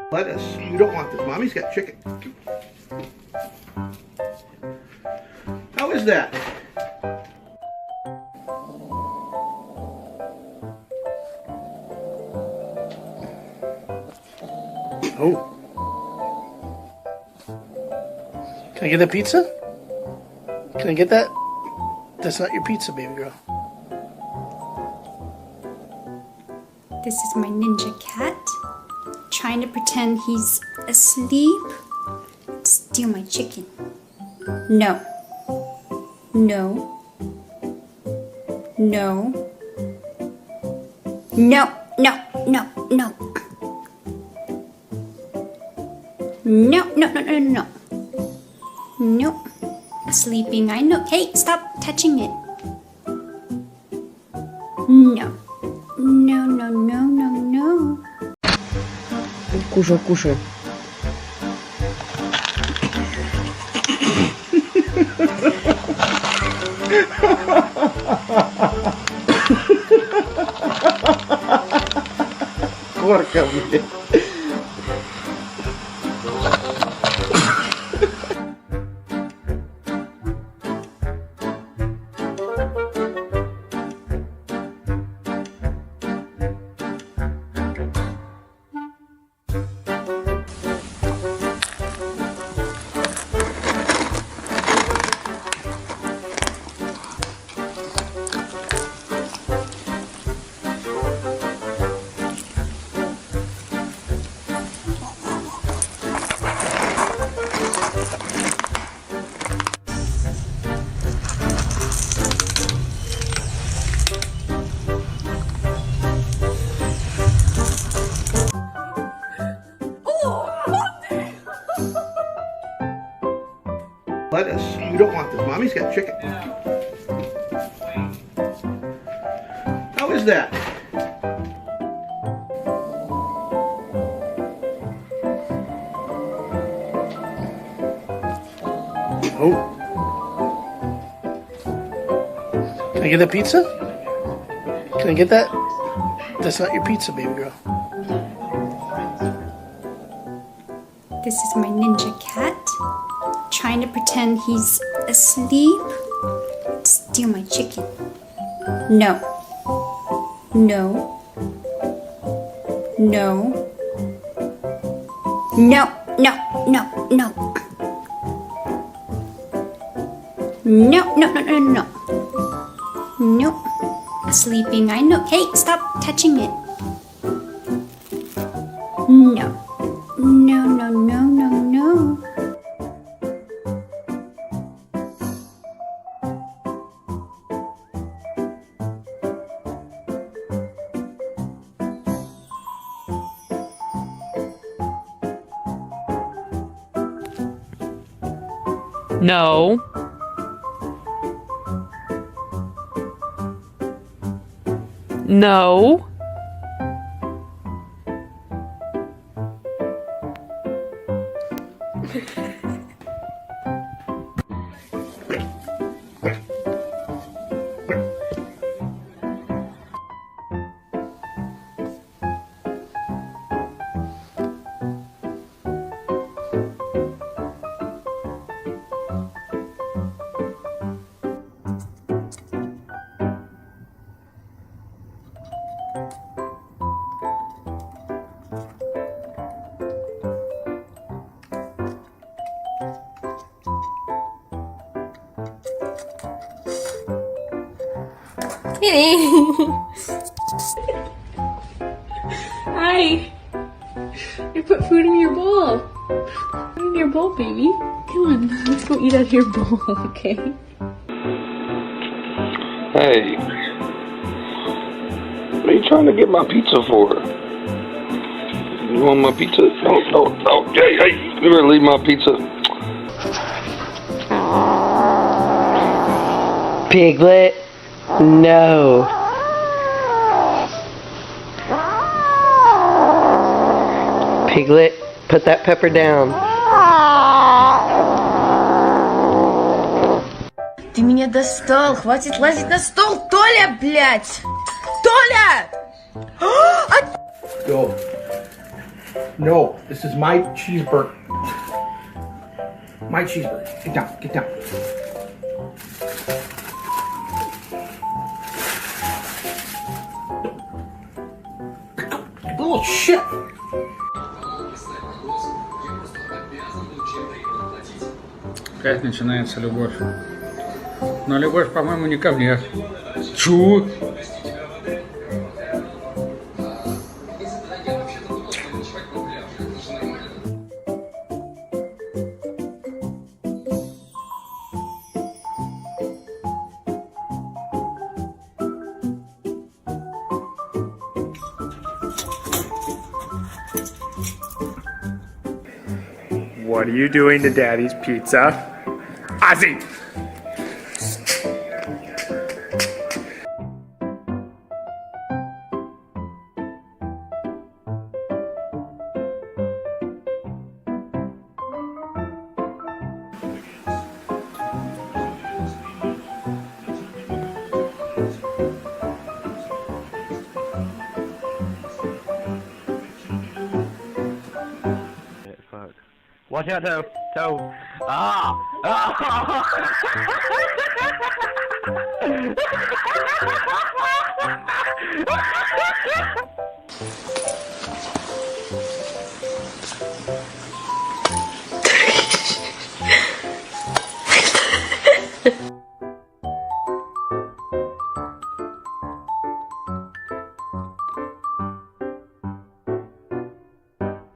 Lettuce. You don't want this. Mommy's got chicken. How is that? Oh. Can I get that pizza? Can I get that? That's not your pizza, baby girl. This is my ninja cat, trying to pretend he's asleep. Steal my chicken. No. No. No. No, no, no, no. No, no, no, no, no. No. Sleeping, I know. Hey, stop touching it. No. No, no, no, no, no. Кушай, кушай. Корка, блядь. Lettuce. You don't want this. Mommy's got chicken. How is that? Oh. Can I get that pizza? Can I get that? That's not your pizza, baby girl. This is my ninja cat, trying to pretend he's asleep. Steal my chicken. No. No. No. No, no, no, no. No, no, no, no, no. Nope. Sleeping, I know. Hey, stop touching it. No. No, no, no, no, no. No. No. Hi. You put food in your bowl. Put in your bowl, baby. Come on, let's go eat out of your bowl, okay? Hey. What are you trying to get my pizza for? You want my pizza? No. Hey, you better leave my pizza. Piglet. No. Piglet, put that pepper down. Ты меня достал, хватит лазить на стол, Толя, блядь! Толя! Go. No, this is my cheeseburger. My cheeseburger. Get down, get down. Little shit. Опять начинается любовь. Но любовь, по-моему, не ко мне. Чу! What are you doing to Daddy's pizza? Ozzy! Fuck. Watch out, toe. Toe. Ah! Ah!